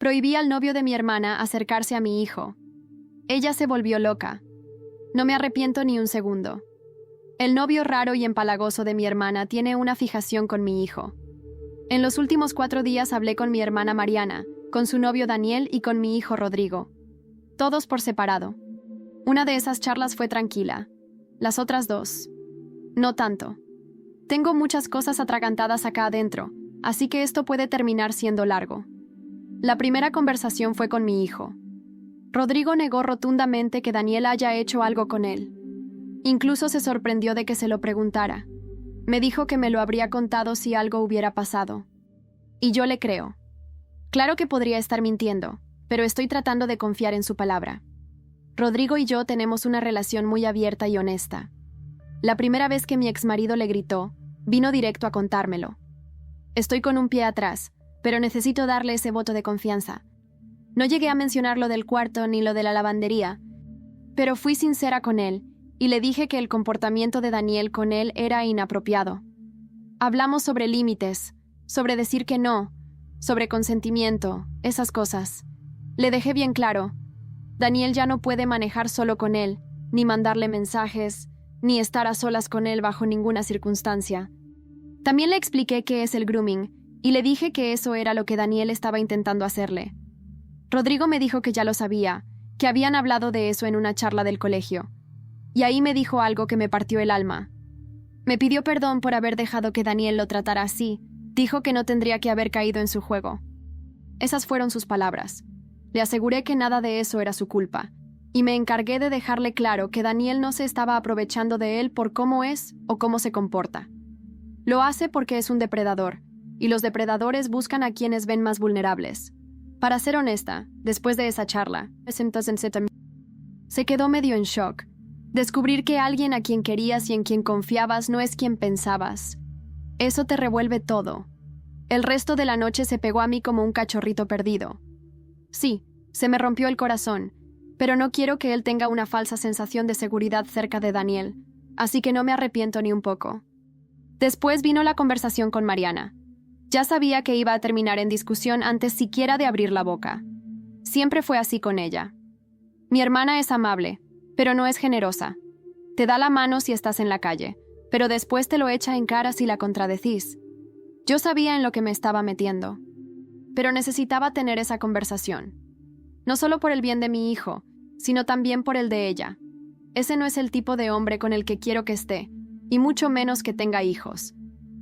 Prohibí al novio de mi hermana acercarse a mi hijo. Ella se volvió loca. No me arrepiento ni un segundo. El novio raro y empalagoso de mi hermana tiene una fijación con mi hijo. En los últimos 4 días hablé con mi hermana Mariana, con su novio Daniel y con mi hijo Rodrigo. Todos por separado. Una de esas charlas fue tranquila. Las otras 2. No tanto. Tengo muchas cosas atragantadas acá adentro, así que esto puede terminar siendo largo. La primera conversación fue con mi hijo. Rodrigo negó rotundamente que Daniel haya hecho algo con él. Incluso se sorprendió de que se lo preguntara. Me dijo que me lo habría contado si algo hubiera pasado. Y yo le creo. Claro que podría estar mintiendo, pero estoy tratando de confiar en su palabra. Rodrigo y yo tenemos una relación muy abierta y honesta. La primera vez que mi exmarido le gritó, vino directo a contármelo. Estoy con un pie atrás, pero necesito darle ese voto de confianza. No llegué a mencionar lo del cuarto ni lo de la lavandería, pero fui sincera con él y le dije que el comportamiento de Daniel con él era inapropiado. Hablamos sobre límites, sobre decir que no, sobre consentimiento, esas cosas. Le dejé bien claro, Daniel ya no puede manejar solo con él, ni mandarle mensajes, ni estar a solas con él bajo ninguna circunstancia. También le expliqué qué es el grooming y le dije que eso era lo que Daniel estaba intentando hacerle. Rodrigo me dijo que ya lo sabía, que habían hablado de eso en una charla del colegio. Y ahí me dijo algo que me partió el alma. Me pidió perdón por haber dejado que Daniel lo tratara así. Dijo que no tendría que haber caído en su juego. Esas fueron sus palabras. Le aseguré que nada de eso era su culpa, y me encargué de dejarle claro que Daniel no se estaba aprovechando de él por cómo es o cómo se comporta. Lo hace porque es un depredador, y los depredadores buscan a quienes ven más vulnerables. Para ser honesta, después de esa charla, se quedó medio en shock. Descubrir que alguien a quien querías y en quien confiabas no es quien pensabas. Eso te revuelve todo. El resto de la noche se pegó a mí como un cachorrito perdido. Sí, se me rompió el corazón, pero no quiero que él tenga una falsa sensación de seguridad cerca de Daniel, así que no me arrepiento ni un poco. Después vino la conversación con Mariana. Ya sabía que iba a terminar en discusión antes siquiera de abrir la boca. Siempre fue así con ella. Mi hermana es amable, pero no es generosa. Te da la mano si estás en la calle, pero después te lo echa en cara si la contradecís. Yo sabía en lo que me estaba metiendo, pero necesitaba tener esa conversación. No solo por el bien de mi hijo, sino también por el de ella. Ese no es el tipo de hombre con el que quiero que esté, y mucho menos que tenga hijos.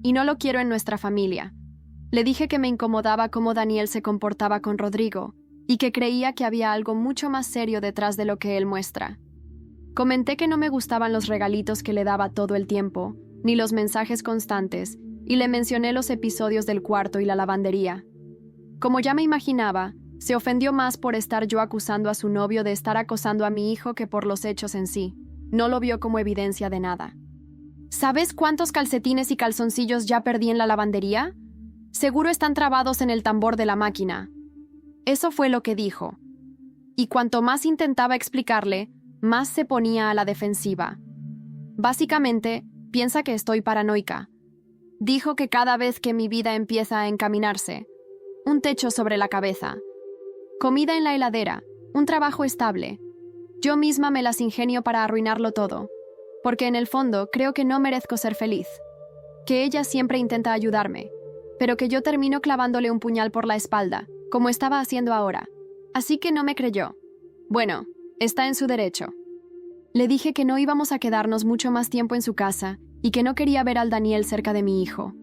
Y no lo quiero en nuestra familia. Le dije que me incomodaba cómo Daniel se comportaba con Rodrigo y que creía que había algo mucho más serio detrás de lo que él muestra. Comenté que no me gustaban los regalitos que le daba todo el tiempo, ni los mensajes constantes, y le mencioné los episodios del cuarto y la lavandería. Como ya me imaginaba, se ofendió más por estar yo acusando a su novio de estar acosando a mi hijo que por los hechos en sí. No lo vio como evidencia de nada. ¿Sabes cuántos calcetines y calzoncillos ya perdí en la lavandería? Seguro están trabados en el tambor de la máquina. Eso fue lo que dijo. Y cuanto más intentaba explicarle, más se ponía a la defensiva. Básicamente, piensa que estoy paranoica. Dijo que cada vez que mi vida empieza a encaminarse, un techo sobre la cabeza, comida en la heladera, un trabajo estable, yo misma me las ingenio para arruinarlo todo, porque en el fondo creo que no merezco ser feliz, que ella siempre intenta ayudarme, pero que yo termino clavándole un puñal por la espalda, como estaba haciendo ahora. Así que no me creyó. Bueno, está en su derecho. Le dije que no íbamos a quedarnos mucho más tiempo en su casa y que no quería ver al Daniel cerca de mi hijo.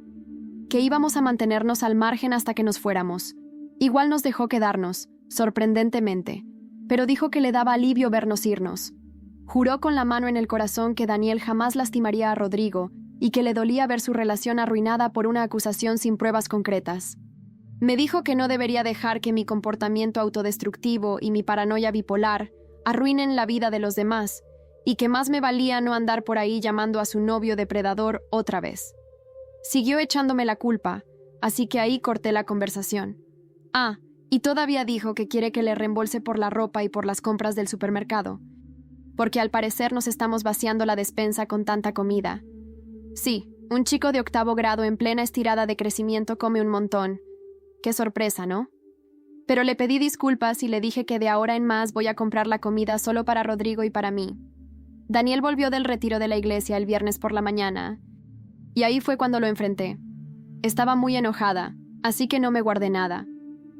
Que íbamos a mantenernos al margen hasta que nos fuéramos. Igual nos dejó quedarnos, sorprendentemente, pero dijo que le daba alivio vernos irnos. Juró con la mano en el corazón que Daniel jamás lastimaría a Rodrigo y que le dolía ver su relación arruinada por una acusación sin pruebas concretas. Me dijo que no debería dejar que mi comportamiento autodestructivo y mi paranoia bipolar arruinen la vida de los demás, y que más me valía no andar por ahí llamando a su novio depredador otra vez. Siguió echándome la culpa, así que ahí corté la conversación. Y todavía dijo que quiere que le reembolse por la ropa y por las compras del supermercado, porque al parecer nos estamos vaciando la despensa con tanta comida. Sí, un chico de 8º grado en plena estirada de crecimiento come un montón. Qué sorpresa, ¿no? Pero le pedí disculpas y le dije que de ahora en más voy a comprar la comida solo para Rodrigo y para mí. Daniel volvió del retiro de la iglesia el viernes por la mañana, y ahí fue cuando lo enfrenté. Estaba muy enojada, así que no me guardé nada.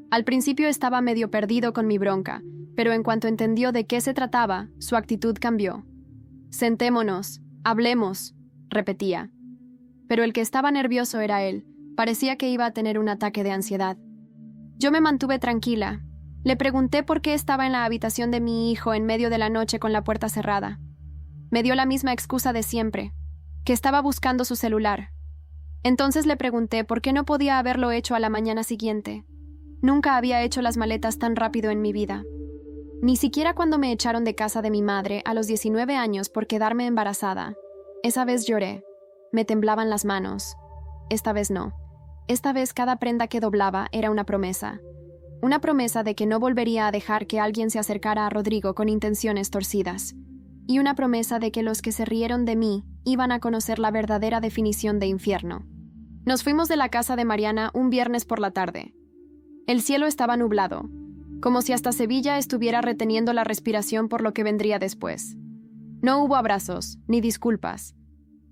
Al principio estaba medio perdido con mi bronca, pero en cuanto entendió de qué se trataba, su actitud cambió. «Sentémonos, hablemos», repetía. Pero el que estaba nervioso era él. Parecía que iba a tener un ataque de ansiedad. Yo me mantuve tranquila. Le pregunté por qué estaba en la habitación de mi hijo en medio de la noche con la puerta cerrada. Me dio la misma excusa de siempre, que estaba buscando su celular. Entonces le pregunté por qué no podía haberlo hecho a la mañana siguiente. Nunca había hecho las maletas tan rápido en mi vida. Ni siquiera cuando me echaron de casa de mi madre a los 19 años por quedarme embarazada. Esa vez lloré. Me temblaban las manos. Esta vez no. Esta vez cada prenda que doblaba era una promesa. Una promesa de que no volvería a dejar que alguien se acercara a Rodrigo con intenciones torcidas. Y una promesa de que los que se rieron de mí iban a conocer la verdadera definición de infierno. Nos fuimos de la casa de Mariana un viernes por la tarde. El cielo estaba nublado, como si hasta Sevilla estuviera reteniendo la respiración por lo que vendría después. No hubo abrazos, ni disculpas.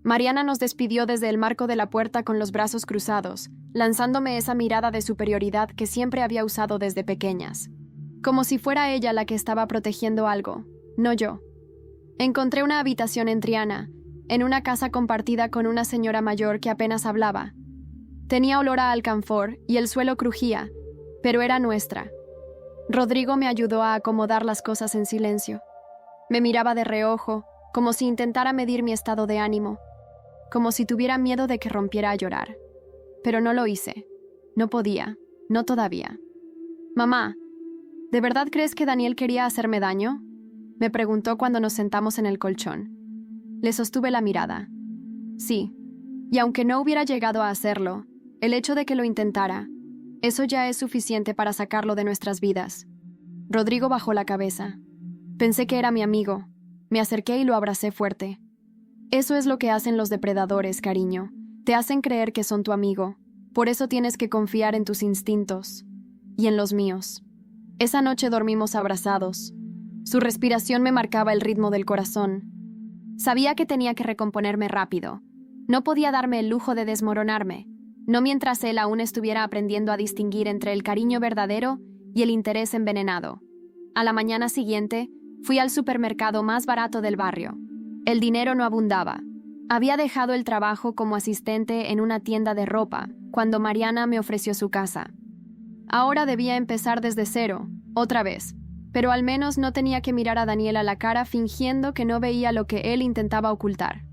Mariana nos despidió desde el marco de la puerta con los brazos cruzados, lanzándome esa mirada de superioridad que siempre había usado desde pequeñas. Como si fuera ella la que estaba protegiendo algo, no yo. Encontré una habitación en Triana, en una casa compartida con una señora mayor que apenas hablaba. Tenía olor a alcanfor y el suelo crujía, pero era nuestra. Rodrigo me ayudó a acomodar las cosas en silencio. Me miraba de reojo, como si intentara medir mi estado de ánimo, como si tuviera miedo de que rompiera a llorar. Pero no lo hice. No podía, no todavía. «Mamá, ¿de verdad crees que Daniel quería hacerme daño?», me preguntó cuando nos sentamos en el colchón. Le sostuve la mirada. Sí, y aunque no hubiera llegado a hacerlo, el hecho de que lo intentara, eso ya es suficiente para sacarlo de nuestras vidas. Rodrigo bajó la cabeza. Pensé que era mi amigo. Me acerqué y lo abracé fuerte. Eso es lo que hacen los depredadores, cariño. Te hacen creer que son tu amigo. Por eso tienes que confiar en tus instintos. Y en los míos. Esa noche dormimos abrazados. Su respiración me marcaba el ritmo del corazón. Sabía que tenía que recomponerme rápido. No podía darme el lujo de desmoronarme, no mientras él aún estuviera aprendiendo a distinguir entre el cariño verdadero y el interés envenenado. A la mañana siguiente, fui al supermercado más barato del barrio. El dinero no abundaba. Había dejado el trabajo como asistente en una tienda de ropa cuando Mariana me ofreció su casa. Ahora debía empezar desde cero, otra vez, pero al menos no tenía que mirar a Daniel a la cara fingiendo que no veía lo que él intentaba ocultar.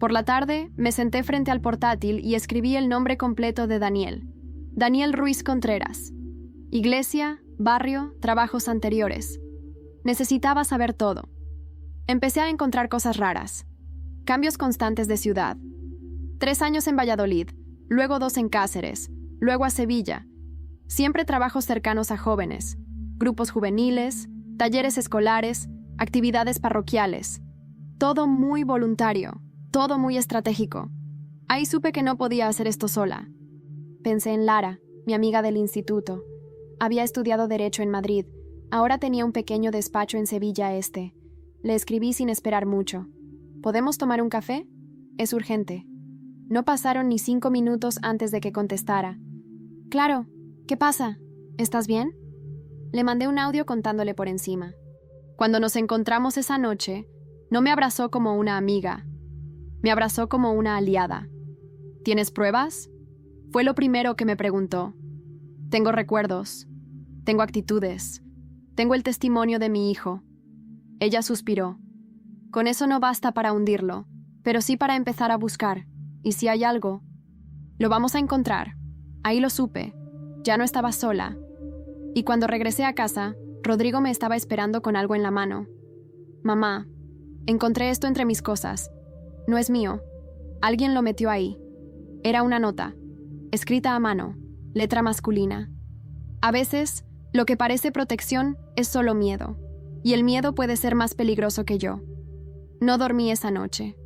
Por la tarde, me senté frente al portátil y escribí el nombre completo de Daniel. Daniel Ruiz Contreras. Iglesia, barrio, trabajos anteriores. Necesitaba saber todo. Empecé a encontrar cosas raras. Cambios constantes de ciudad. 3 años en Valladolid, luego 2 en Cáceres, luego a Sevilla. Siempre trabajos cercanos a jóvenes, grupos juveniles, talleres escolares, actividades parroquiales. Todo muy voluntario. Todo muy estratégico. Ahí supe que no podía hacer esto sola. Pensé en Lara, mi amiga del instituto. Había estudiado Derecho en Madrid. Ahora tenía un pequeño despacho en Sevilla Este. Le escribí sin esperar mucho. ¿Podemos tomar un café? Es urgente. No pasaron ni 5 minutos antes de que contestara. Claro, ¿qué pasa? ¿Estás bien? Le mandé un audio contándole por encima. Cuando nos encontramos esa noche, no me abrazó como una amiga. Me abrazó como una aliada. ¿Tienes pruebas? Fue lo primero que me preguntó. Tengo recuerdos. Tengo actitudes. Tengo el testimonio de mi hijo. Ella suspiró. Con eso no basta para hundirlo, pero sí para empezar a buscar. Y si hay algo, lo vamos a encontrar. Ahí lo supe. Ya no estaba sola. Y cuando regresé a casa, Rodrigo me estaba esperando con algo en la mano. Mamá, encontré esto entre mis cosas. No es mío. Alguien lo metió ahí. Era una nota, escrita a mano, letra masculina. A veces, lo que parece protección es solo miedo, y el miedo puede ser más peligroso que yo. No dormí esa noche.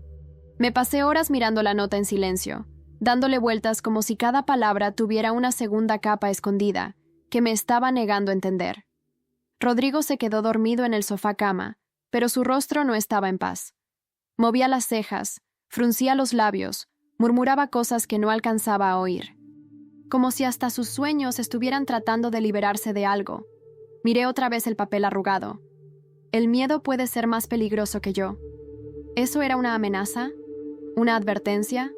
Me pasé horas mirando la nota en silencio, dándole vueltas como si cada palabra tuviera una segunda capa escondida, que me estaba negando a entender. Rodrigo se quedó dormido en el sofá cama, pero su rostro no estaba en paz. Movía las cejas, fruncía los labios, murmuraba cosas que no alcanzaba a oír. Como si hasta sus sueños estuvieran tratando de liberarse de algo. Miré otra vez el papel arrugado. El miedo puede ser más peligroso que yo. ¿Eso era una amenaza? ¿Una advertencia?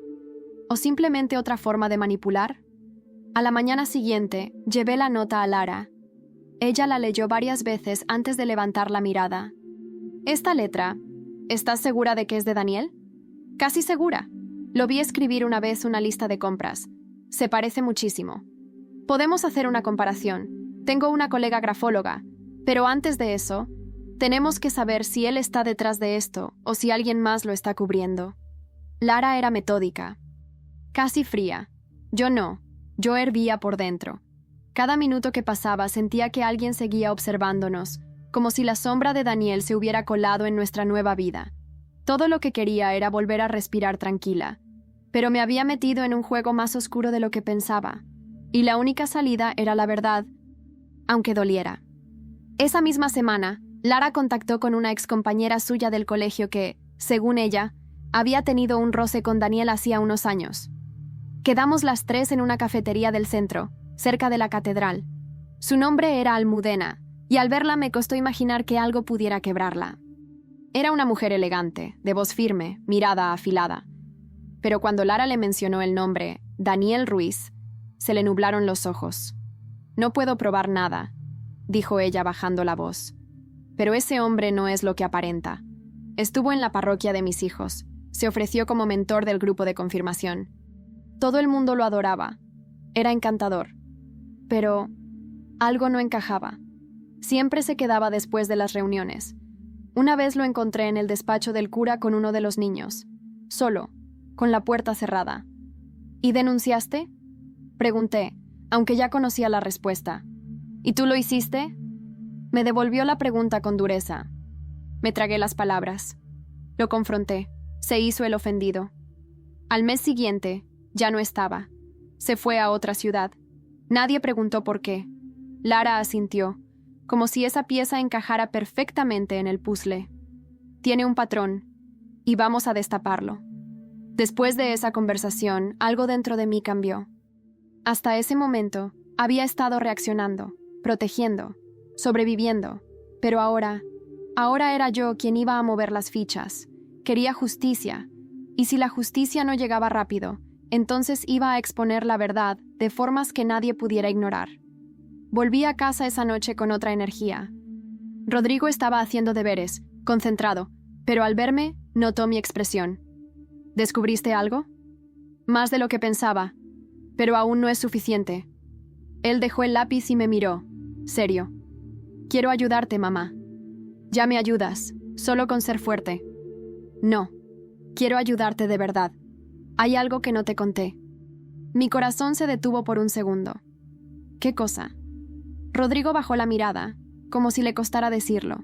¿O simplemente otra forma de manipular? A la mañana siguiente, llevé la nota a Lara. Ella la leyó varias veces antes de levantar la mirada. Esta letra, ¿estás segura de que es de Daniel? Casi segura. Lo vi escribir una vez una lista de compras. Se parece muchísimo. Podemos hacer una comparación. Tengo una colega grafóloga, pero antes de eso, tenemos que saber si él está detrás de esto o si alguien más lo está cubriendo. Lara era metódica, casi fría. Yo no, yo hervía por dentro. Cada minuto que pasaba sentía que alguien seguía observándonos, como si la sombra de Daniel se hubiera colado en nuestra nueva vida. Todo lo que quería era volver a respirar tranquila, pero me había metido en un juego más oscuro de lo que pensaba, y la única salida era la verdad, aunque doliera. Esa misma semana, Lara contactó con una excompañera suya del colegio que, según ella, había tenido un roce con Daniel hacía unos años. Quedamos las tres en una cafetería del centro, cerca de la catedral. Su nombre era Almudena, y al verla me costó imaginar que algo pudiera quebrarla. Era una mujer elegante, de voz firme, mirada afilada. Pero cuando Lara le mencionó el nombre, Daniel Ruiz, se le nublaron los ojos. «No puedo probar nada», dijo ella bajando la voz. «Pero ese hombre no es lo que aparenta. Estuvo en la parroquia de mis hijos. Se ofreció como mentor del grupo de confirmación. Todo el mundo lo adoraba. Era encantador. Pero algo no encajaba. Siempre se quedaba después de las reuniones. Una vez lo encontré en el despacho del cura con uno de los niños. Solo, con la puerta cerrada. ¿Y denunciaste?», pregunté, aunque ya conocía la respuesta. «¿Y tú lo hiciste?». Me devolvió la pregunta con dureza. Me tragué las palabras. Lo confronté. Se hizo el ofendido. Al mes siguiente, ya no estaba. Se fue a otra ciudad. Nadie preguntó por qué. Lara asintió, como si esa pieza encajara perfectamente en el puzzle. Tiene un patrón, y vamos a destaparlo. Después de esa conversación, algo dentro de mí cambió. Hasta ese momento, había estado reaccionando, protegiendo, sobreviviendo, pero ahora era yo quien iba a mover las fichas. Quería justicia, y si la justicia no llegaba rápido, entonces iba a exponer la verdad de formas que nadie pudiera ignorar. Volví a casa esa noche con otra energía. Rodrigo estaba haciendo deberes, concentrado, pero al verme, notó mi expresión. «¿Descubriste algo?». «Más de lo que pensaba, pero aún no es suficiente». Él dejó el lápiz y me miró, serio. «Quiero ayudarte, mamá». «Ya me ayudas, solo con ser fuerte». «No, quiero ayudarte de verdad. Hay algo que no te conté». Mi corazón se detuvo por un segundo. «¿Qué cosa?». Rodrigo bajó la mirada, como si le costara decirlo.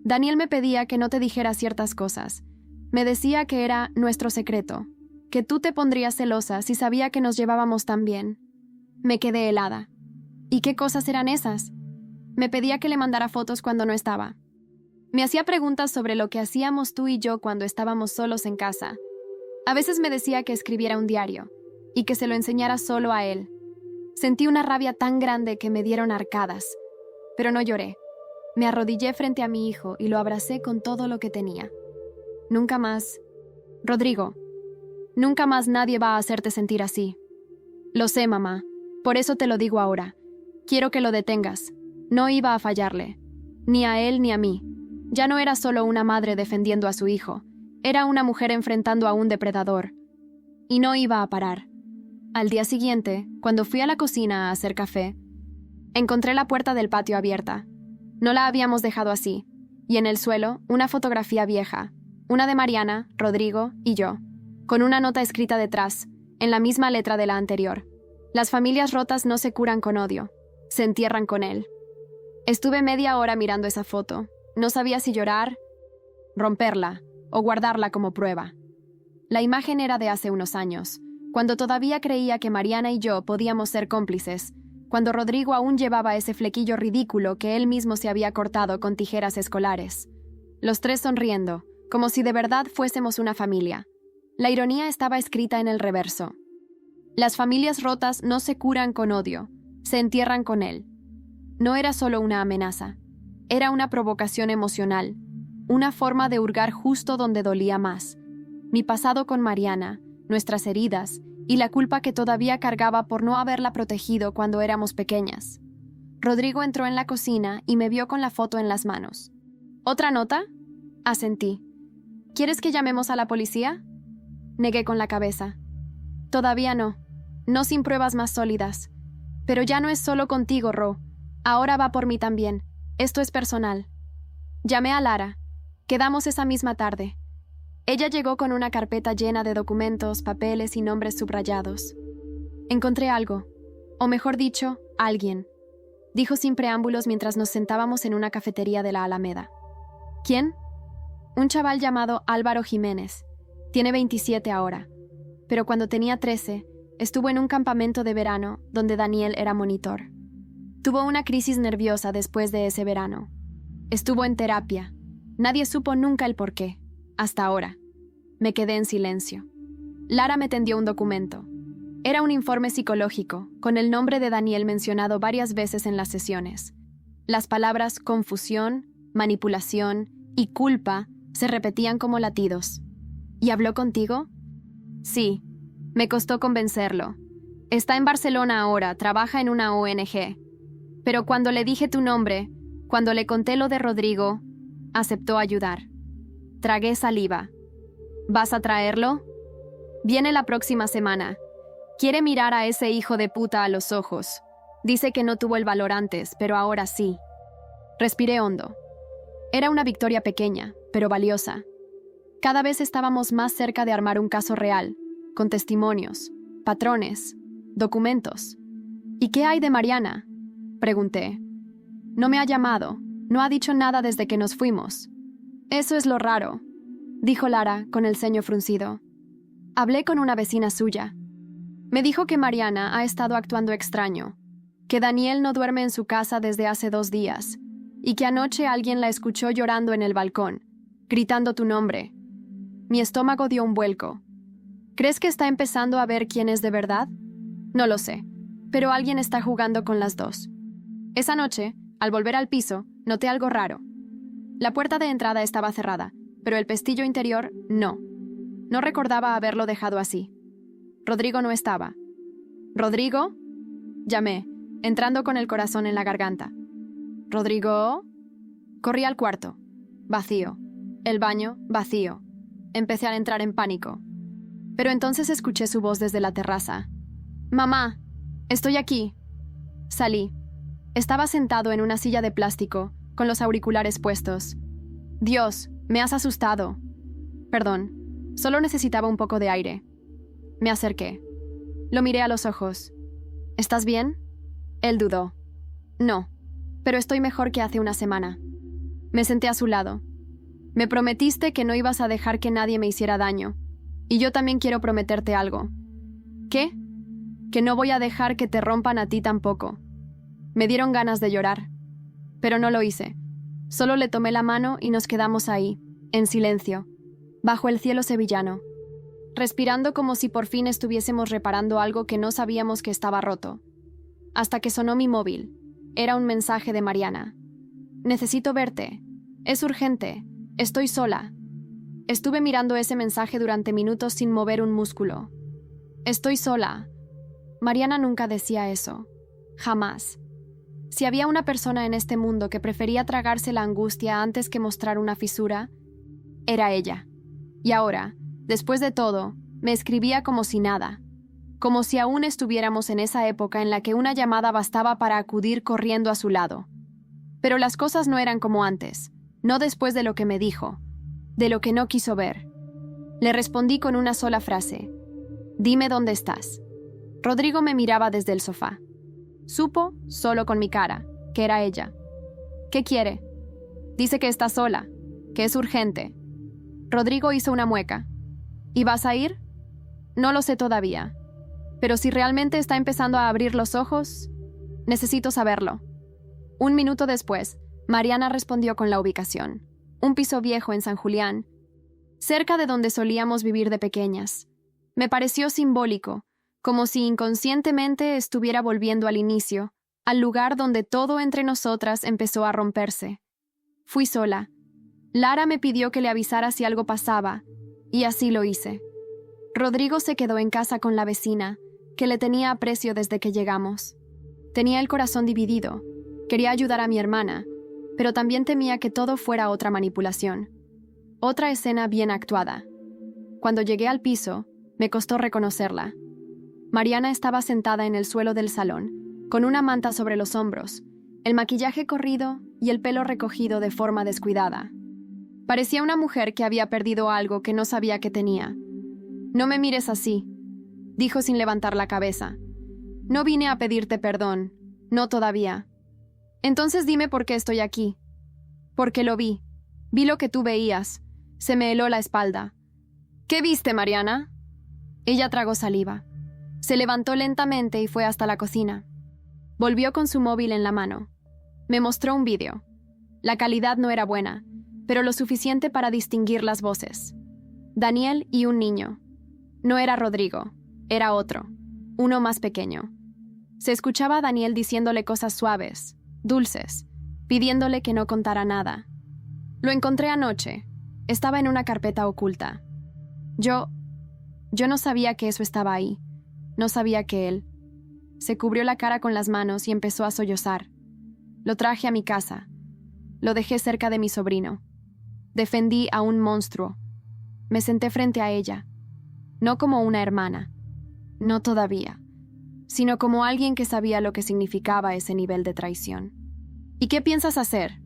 «Daniel me pedía que no te dijera ciertas cosas. Me decía que era nuestro secreto, que tú te pondrías celosa si sabía que nos llevábamos tan bien». Me quedé helada. ¿Y qué cosas eran esas? Me pedía que le mandara fotos cuando no estaba. Me hacía preguntas sobre lo que hacíamos tú y yo cuando estábamos solos en casa. A veces me decía que escribiera un diario y que se lo enseñara solo a él. Sentí una rabia tan grande que me dieron arcadas, pero no lloré. Me arrodillé frente a mi hijo y lo abracé con todo lo que tenía. «Nunca más, Rodrigo, nunca más nadie va a hacerte sentir así». «Lo sé, mamá, por eso te lo digo ahora. Quiero que lo detengas. No iba a fallarle, ni a él ni a mí. Ya no era solo una madre defendiendo a su hijo, era una mujer enfrentando a un depredador. Y no iba a parar». Al día siguiente, cuando fui a la cocina a hacer café, encontré la puerta del patio abierta. No la habíamos dejado así, y en el suelo una fotografía vieja, una de Mariana, Rodrigo y yo, con una nota escrita detrás, en la misma letra de la anterior. Las familias rotas no se curan con odio, se entierran con él. Estuve media hora mirando esa foto. No sabía si llorar, romperla o guardarla como prueba. La imagen era de hace unos años, cuando todavía creía que Mariana y yo podíamos ser cómplices, cuando Rodrigo aún llevaba ese flequillo ridículo que él mismo se había cortado con tijeras escolares. Los tres sonriendo, como si de verdad fuésemos una familia. La ironía estaba escrita en el reverso. Las familias rotas no se curan con odio, se entierran con él. No era solo una amenaza, era una provocación emocional, una forma de hurgar justo donde dolía más. Mi pasado con Mariana, nuestras heridas y la culpa que todavía cargaba por no haberla protegido cuando éramos pequeñas. Rodrigo entró en la cocina y me vio con la foto en las manos. ¿Otra nota? Asentí. ¿Quieres que llamemos a la policía? Negué con la cabeza. Todavía no. No sin pruebas más sólidas. Pero ya no es solo contigo, Ro. Ahora va por mí también. Esto es personal. Llamé a Lara. Quedamos esa misma tarde. Ella llegó con una carpeta llena de documentos, papeles y nombres subrayados. Encontré algo. O mejor dicho, alguien. Dijo sin preámbulos mientras nos sentábamos en una cafetería de la Alameda. ¿Quién? Un chaval llamado Álvaro Jiménez. Tiene 27 ahora. Pero cuando tenía 13, estuvo en un campamento de verano donde Daniel era monitor. Tuvo una crisis nerviosa después de ese verano. Estuvo en terapia. Nadie supo nunca el porqué. Hasta ahora. Me quedé en silencio. Lara me tendió un documento. Era un informe psicológico, con el nombre de Daniel mencionado varias veces en las sesiones. Las palabras confusión, manipulación y culpa se repetían como latidos. ¿Y habló contigo? Sí. Me costó convencerlo. Está en Barcelona ahora, trabaja en una ONG. Pero cuando le dije tu nombre, cuando le conté lo de Rodrigo, aceptó ayudar. Tragué saliva. ¿Vas a traerlo? Viene la próxima semana. Quiere mirar a ese hijo de puta a los ojos. Dice que no tuvo el valor antes, pero ahora sí. Respiré hondo. Era una victoria pequeña, pero valiosa. Cada vez estábamos más cerca de armar un caso real, con testimonios, patrones, documentos. ¿Y qué hay de Mariana? Pregunté. No me ha llamado, no ha dicho nada desde que nos fuimos. Eso es lo raro, dijo Lara con el ceño fruncido. Hablé con una vecina suya. Me dijo que Mariana ha estado actuando extraño, que Daniel no duerme en su casa desde hace 2 días, y que anoche alguien la escuchó llorando en el balcón, gritando tu nombre. Mi estómago dio un vuelco. ¿Crees que está empezando a ver quién es de verdad? No lo sé, pero alguien está jugando con las dos. Esa noche, al volver al piso, noté algo raro. La puerta de entrada estaba cerrada, pero el pestillo interior no. No recordaba haberlo dejado así. Rodrigo no estaba. ¿Rodrigo? Llamé, entrando con el corazón en la garganta. ¿Rodrigo? Corrí al cuarto. Vacío. El baño, vacío. Empecé a entrar en pánico. Pero entonces escuché su voz desde la terraza. «Mamá, estoy aquí». Salí. Estaba sentado en una silla de plástico, con los auriculares puestos. «Dios, me has asustado». «Perdón, solo necesitaba un poco de aire». Me acerqué. Lo miré a los ojos. «¿Estás bien?» Él dudó. «No, pero estoy mejor que hace una semana». Me senté a su lado. «Me prometiste que no ibas a dejar que nadie me hiciera daño. Y yo también quiero prometerte algo». «¿Qué?» «Que no voy a dejar que te rompan a ti tampoco». Me dieron ganas de llorar. Pero no lo hice. Solo le tomé la mano y nos quedamos ahí, en silencio, bajo el cielo sevillano, respirando como si por fin estuviésemos reparando algo que no sabíamos que estaba roto. Hasta que sonó mi móvil. Era un mensaje de Mariana. «Necesito verte. Es urgente. Estoy sola». Estuve mirando ese mensaje durante minutos sin mover un músculo. «Estoy sola». Mariana nunca decía eso. Jamás. Si había una persona en este mundo que prefería tragarse la angustia antes que mostrar una fisura, era ella. Y ahora, después de todo, me escribía como si nada. Como si aún estuviéramos en esa época en la que una llamada bastaba para acudir corriendo a su lado. Pero las cosas no eran como antes, no después de lo que me dijo, de lo que no quiso ver. Le respondí con una sola frase. «Dime dónde estás». Rodrigo me miraba desde el sofá. Supo, solo con mi cara, que era ella. «¿Qué quiere?» «Dice que está sola, que es urgente». Rodrigo hizo una mueca. «¿Y vas a ir?» «No lo sé todavía. Pero si realmente está empezando a abrir los ojos, Necesito saberlo. 1 minuto después, Mariana respondió con la ubicación. Un piso viejo en San Julián, cerca de donde solíamos vivir de pequeñas. Me pareció simbólico, como si inconscientemente estuviera volviendo al inicio, al lugar donde todo entre nosotras empezó a romperse. Fui sola. Lara me pidió que le avisara si algo pasaba, y así lo hice. Rodrigo se quedó en casa con la vecina, que le tenía aprecio desde que llegamos. Tenía el corazón dividido. Quería ayudar a mi hermana, pero también temía que todo fuera otra manipulación. Otra escena bien actuada. Cuando llegué al piso, me costó reconocerla. Mariana estaba sentada en el suelo del salón, con una manta sobre los hombros, el maquillaje corrido y el pelo recogido de forma descuidada. Parecía una mujer que había perdido algo que no sabía que tenía. «No me mires así», dijo sin levantar la cabeza. «No vine a pedirte perdón, no todavía. Entonces dime por qué estoy aquí». «Porque lo vi. Vi lo que tú veías. Se me heló la espalda». «¿Qué viste, Mariana?» Ella tragó saliva. Se levantó lentamente y fue hasta la cocina. Volvió con su móvil en la mano. Me mostró un vídeo. La calidad no era buena, pero lo suficiente para distinguir las voces. Daniel y un niño. No era Rodrigo, era otro, uno más pequeño. Se escuchaba a Daniel diciéndole cosas suaves, dulces, pidiéndole que no contara nada. Lo encontré anoche. Estaba en una carpeta oculta. Yo no sabía que eso estaba ahí. No sabía que él. Se cubrió la cara con las manos y empezó a sollozar. Lo traje a mi casa. Lo dejé cerca de mi sobrino. Defendí a un monstruo. Me senté frente a ella. No como una hermana. No todavía. Sino como alguien que sabía lo que significaba ese nivel de traición. ¿Y qué piensas hacer?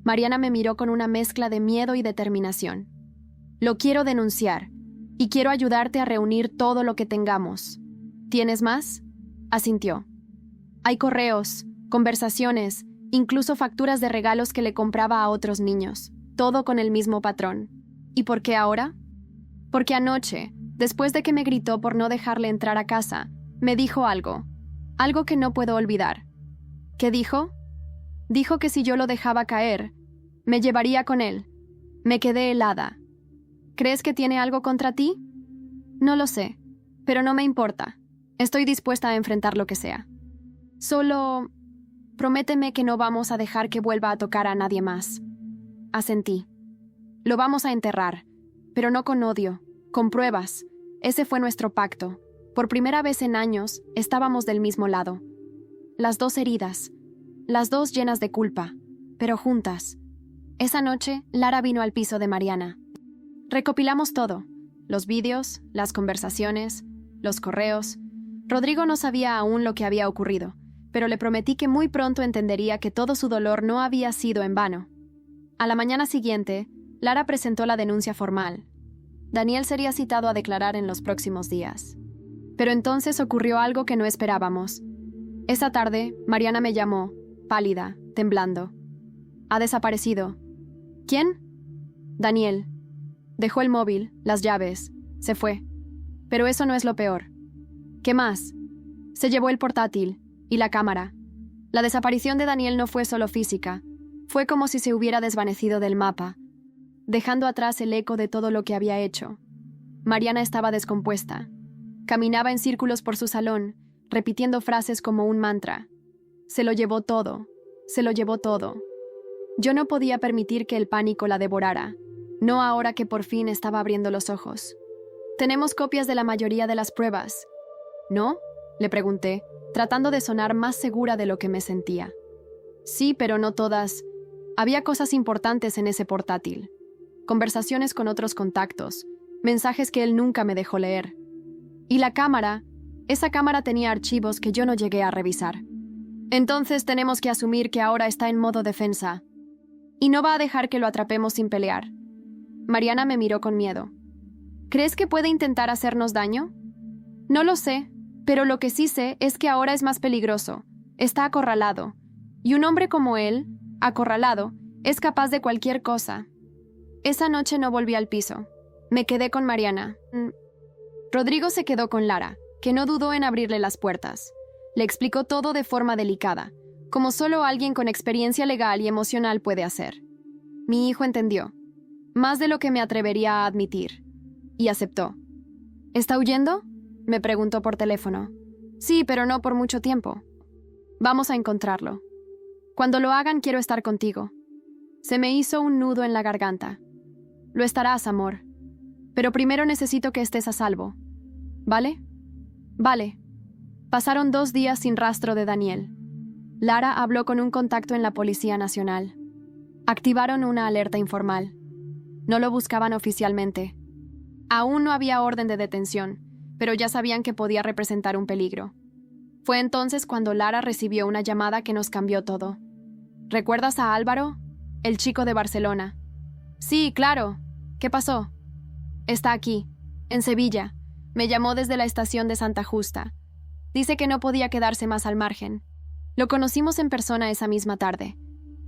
Mariana me miró con una mezcla de miedo y determinación. Lo quiero denunciar. Y quiero ayudarte a reunir todo lo que tengamos. ¿Tienes más? Asintió. Hay correos, conversaciones, incluso facturas de regalos que le compraba a otros niños, todo con el mismo patrón. ¿Y por qué ahora? Porque anoche, después de que me gritó por no dejarle entrar a casa, me dijo algo que no puedo olvidar. ¿Qué dijo? Dijo que si yo lo dejaba caer, me llevaría con él. Me quedé helada. ¿Crees que tiene algo contra ti? No lo sé, pero no me importa. Estoy dispuesta a enfrentar lo que sea. Solo prométeme que no vamos a dejar que vuelva a tocar a nadie más. Asentí. Lo vamos a enterrar, pero no con odio, con pruebas. Ese fue nuestro pacto. Por primera vez en años, estábamos del mismo lado. Las dos heridas, las dos llenas de culpa, pero juntas. Esa noche, Lara vino al piso de Mariana. Recopilamos todo. Los vídeos, las conversaciones, los correos. Rodrigo no sabía aún lo que había ocurrido, pero le prometí que muy pronto entendería que todo su dolor no había sido en vano. A la mañana siguiente, Lara presentó la denuncia formal. Daniel sería citado a declarar en los próximos días. Pero entonces ocurrió algo que no esperábamos. Esa tarde, Mariana me llamó, pálida, temblando. «Ha desaparecido». «¿Quién?» «Daniel». Dejó el móvil, las llaves, se fue. Pero eso no es lo peor. ¿Qué más? Se llevó el portátil y la cámara. La desaparición de Daniel no fue solo física, fue como si se hubiera desvanecido del mapa, dejando atrás el eco de todo lo que había hecho. Mariana estaba descompuesta. Caminaba en círculos por su salón, repitiendo frases como un mantra. Se lo llevó todo, se lo llevó todo. Yo no podía permitir que el pánico la devorara, no ahora que por fin estaba abriendo los ojos. «Tenemos copias de la mayoría de las pruebas». «¿No?», le pregunté, tratando de sonar más segura de lo que me sentía. «Sí, pero no todas. Había cosas importantes en ese portátil. Conversaciones con otros contactos, mensajes que él nunca me dejó leer. Y la cámara, esa cámara tenía archivos que yo no llegué a revisar. Entonces tenemos que asumir que ahora está en modo defensa. Y no va a dejar que lo atrapemos sin pelear». Mariana me miró con miedo. «¿Crees que puede intentar hacernos daño?» «No lo sé, pero lo que sí sé es que ahora es más peligroso. Está acorralado. Y un hombre como él, acorralado, es capaz de cualquier cosa». Esa noche no volví al piso. Me quedé con Mariana. Rodrigo se quedó con Lara, que no dudó en abrirle las puertas. Le explicó todo de forma delicada, como solo alguien con experiencia legal y emocional puede hacer. Mi hijo entendió, más de lo que me atrevería a admitir, y aceptó. ¿Está huyendo?, me preguntó por teléfono. Sí, pero no por mucho tiempo. Vamos a encontrarlo. Cuando lo hagan, quiero estar contigo. Se me hizo un nudo en la garganta. Lo estarás, amor. Pero primero necesito que estés a salvo. ¿Vale? Vale. Pasaron 2 días sin rastro de Daniel. Lara habló con un contacto en la Policía Nacional. Activaron una alerta informal. No lo buscaban oficialmente. Aún no había orden de detención, pero ya sabían que podía representar un peligro. Fue entonces cuando Lara recibió una llamada que nos cambió todo. ¿Recuerdas a Álvaro? El chico de Barcelona. Sí, claro. ¿Qué pasó? Está aquí, en Sevilla. Me llamó desde la estación de Santa Justa. Dice que no podía quedarse más al margen. Lo conocimos en persona esa misma tarde.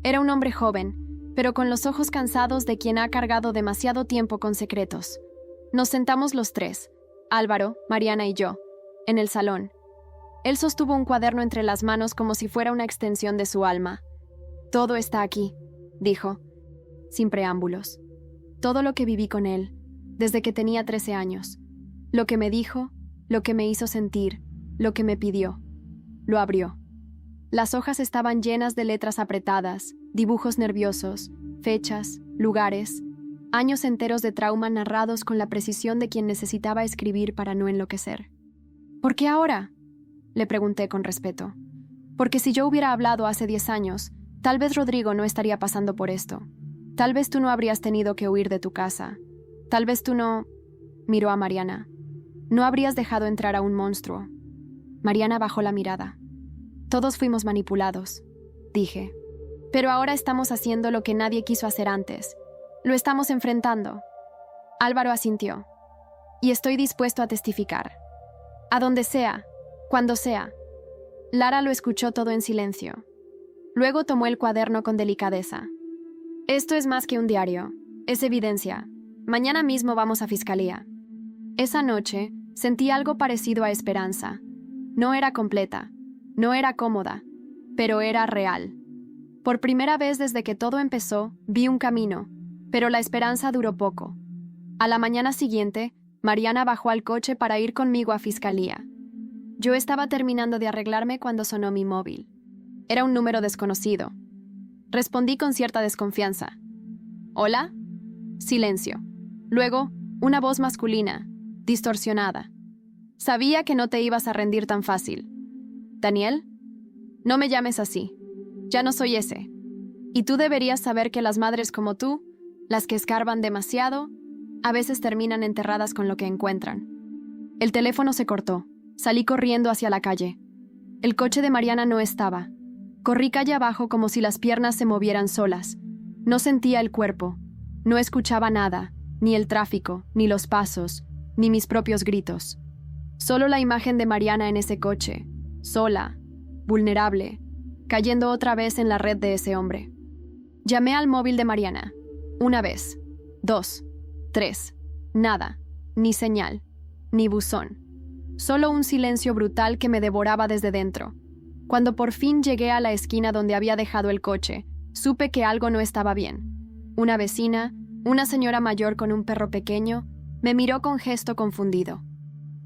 Era un hombre joven, pero con los ojos cansados de quien ha cargado demasiado tiempo con secretos. Nos sentamos los 3, Álvaro, Mariana y yo, en el salón. Él sostuvo un cuaderno entre las manos como si fuera una extensión de su alma. Todo está aquí, dijo, sin preámbulos. Todo lo que viví con él, desde que tenía 13 años. Lo que me dijo, lo que me hizo sentir, lo que me pidió. Lo abrió. Las hojas estaban llenas de letras apretadas, dibujos nerviosos, fechas, lugares, años enteros de trauma narrados con la precisión de quien necesitaba escribir para no enloquecer. ¿Por qué ahora?, le pregunté con respeto. Porque si yo hubiera hablado hace 10 años, tal vez Rodrigo no estaría pasando por esto. Tal vez tú no habrías tenido que huir de tu casa. Tal vez tú no... Miró a Mariana. No habrías dejado entrar a un monstruo. Mariana bajó la mirada. Todos fuimos manipulados, dije. Pero ahora estamos haciendo lo que nadie quiso hacer antes. Lo estamos enfrentando. Álvaro asintió. Y estoy dispuesto a testificar. A donde sea, cuando sea. Lara lo escuchó todo en silencio. Luego tomó el cuaderno con delicadeza. Esto es más que un diario. Es evidencia. Mañana mismo vamos a fiscalía. Esa noche sentí algo parecido a esperanza. No era completa, no era cómoda, pero era real. Por primera vez desde que todo empezó, vi un camino, pero la esperanza duró poco. A la mañana siguiente, Mariana bajó al coche para ir conmigo a fiscalía. Yo estaba terminando de arreglarme cuando sonó mi móvil. Era un número desconocido. Respondí con cierta desconfianza. ¿Hola? Silencio. Luego, una voz masculina, distorsionada. Sabía que no te ibas a rendir tan fácil. ¿Daniel? No me llames así. Ya no soy ese. Y tú deberías saber que las madres como tú, las que escarban demasiado, a veces terminan enterradas con lo que encuentran. El teléfono se cortó. Salí corriendo hacia la calle. El coche de Mariana no estaba. Corrí calle abajo como si las piernas se movieran solas. No sentía el cuerpo. No escuchaba nada, ni el tráfico, ni los pasos, ni mis propios gritos. Solo la imagen de Mariana en ese coche, sola, vulnerable, cayendo otra vez en la red de ese hombre. Llamé al móvil de Mariana. 1 vez, 2, 3, nada, ni señal, ni buzón. Solo un silencio brutal que me devoraba desde dentro. Cuando por fin llegué a la esquina donde había dejado el coche, supe que algo no estaba bien. Una vecina, una señora mayor con un perro pequeño, me miró con gesto confundido.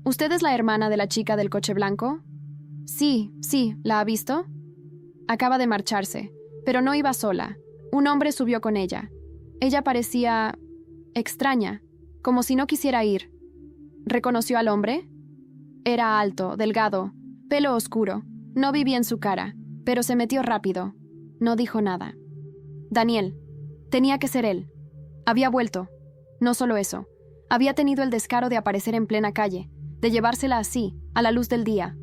¿Usted es la hermana de la chica del coche blanco? Sí, ¿la ha visto? Acaba de marcharse, pero no iba sola. Un hombre subió con ella. Ella parecía extraña, como si no quisiera ir. ¿Reconoció al hombre? Era alto, delgado, pelo oscuro. No vi bien su cara, pero se metió rápido. No dijo nada. Daniel. Tenía que ser él. Había vuelto. No solo eso. Había tenido el descaro de aparecer en plena calle, de llevársela así, a la luz del día.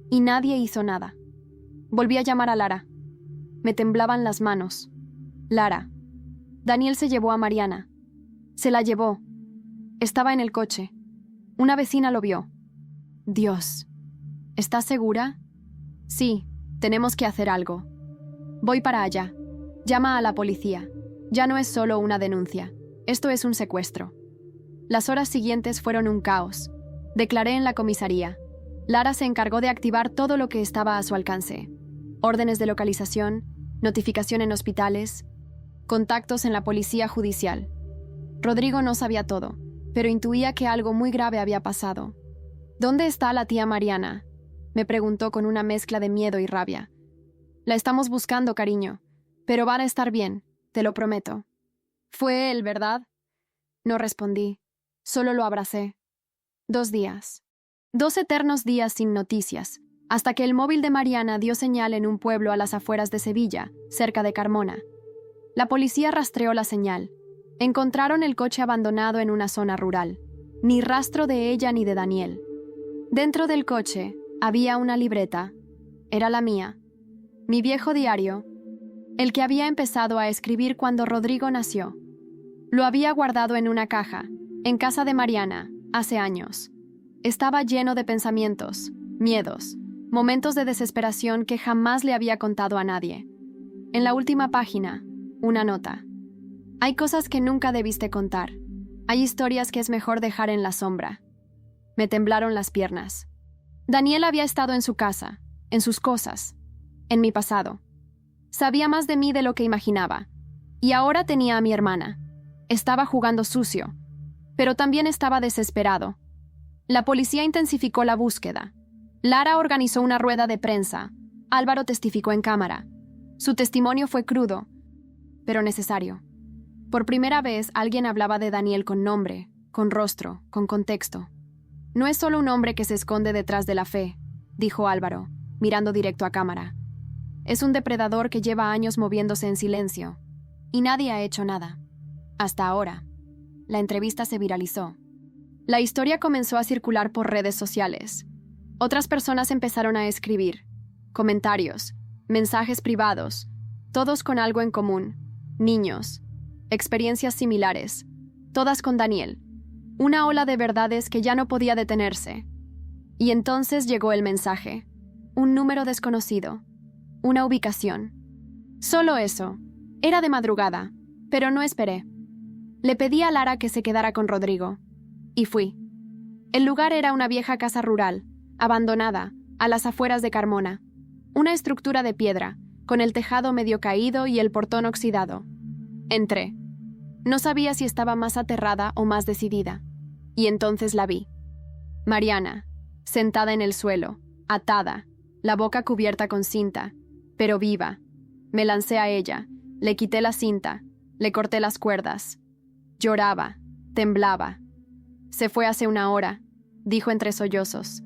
Y nadie hizo nada. Volví a llamar a Lara. Me temblaban las manos. Lara. Daniel se llevó a Mariana. Se la llevó. Estaba en el coche. Una vecina lo vio. Dios. ¿Estás segura? Sí, tenemos que hacer algo. Voy para allá. Llama a la policía. Ya no es solo una denuncia. Esto es un secuestro. Las horas siguientes fueron un caos. Declaré en la comisaría. Lara se encargó de activar todo lo que estaba a su alcance: órdenes de localización, notificación en hospitales, contactos en la policía judicial. Rodrigo no sabía todo, pero intuía que algo muy grave había pasado. ¿Dónde está la tía Mariana?, me preguntó con una mezcla de miedo y rabia. La estamos buscando, cariño, pero van a estar bien, te lo prometo. Fue él, ¿verdad? No respondí, solo lo abracé. 2 días. 2 eternos días sin noticias, hasta que el móvil de Mariana dio señal en un pueblo a las afueras de Sevilla, cerca de Carmona. La policía rastreó la señal. Encontraron el coche abandonado en una zona rural. Ni rastro de ella ni de Daniel. Dentro del coche había una libreta. Era la mía. Mi viejo diario, el que había empezado a escribir cuando Rodrigo nació. Lo había guardado en una caja, en casa de Mariana, hace años. Estaba lleno de pensamientos, miedos, momentos de desesperación que jamás le había contado a nadie. En la última página, una nota. Hay cosas que nunca debiste contar. Hay historias que es mejor dejar en la sombra. Me temblaron las piernas. Daniel había estado en su casa, en sus cosas, en mi pasado. Sabía más de mí de lo que imaginaba. Y ahora tenía a mi hermana. Estaba jugando sucio, pero también estaba desesperado. La policía intensificó la búsqueda. Lara organizó una rueda de prensa. Álvaro testificó en cámara. Su testimonio fue crudo, pero necesario. Por primera vez alguien hablaba de Daniel con nombre, con rostro, con contexto. No es solo un hombre que se esconde detrás de la fe, dijo Álvaro, mirando directo a cámara. Es un depredador que lleva años moviéndose en silencio. Y nadie ha hecho nada. Hasta ahora. La entrevista se viralizó. La historia comenzó a circular por redes sociales. Otras personas empezaron a escribir. Comentarios, mensajes privados, todos con algo en común. Niños. Experiencias similares. Todas con Daniel. Una ola de verdades que ya no podía detenerse. Y entonces llegó el mensaje. Un número desconocido. Una ubicación. Solo eso. Era de madrugada, pero no esperé. Le pedí a Lara que se quedara con Rodrigo. Y fui. El lugar era una vieja casa rural, abandonada, a las afueras de Carmona. Una estructura de piedra, con el tejado medio caído y el portón oxidado. Entré. No sabía si estaba más aterrada o más decidida. Y entonces la vi. Mariana, sentada en el suelo, atada, la boca cubierta con cinta, pero viva. Me lancé a ella, le quité la cinta, le corté las cuerdas. Lloraba, temblaba. Se fue hace 1 hora, dijo entre sollozos.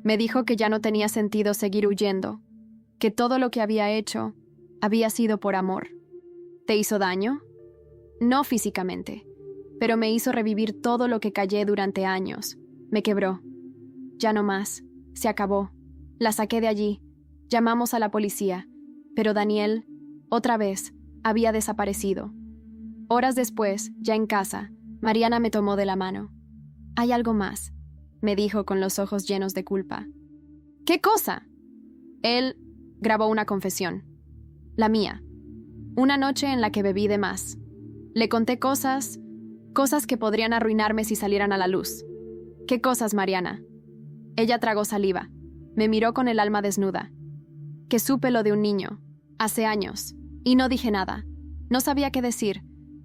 Me dijo que ya no tenía sentido seguir huyendo, que todo lo que había hecho había sido por amor. ¿Te hizo daño? No físicamente, pero me hizo revivir todo lo que callé durante años. Me quebró. Ya no más. Se acabó. La saqué de allí. Llamamos a la policía, pero Daniel, otra vez, había desaparecido. Horas después, ya en casa, Mariana me tomó de la mano. «Hay algo más», me dijo con los ojos llenos de culpa. «¿Qué cosa?» Él grabó una confesión. La mía. Una noche en la que bebí de más. Le conté cosas que podrían arruinarme si salieran a la luz. «¿Qué cosas, Mariana?» Ella tragó saliva. Me miró con el alma desnuda. Que supe lo de un niño, hace años, y no dije nada. No sabía qué decir.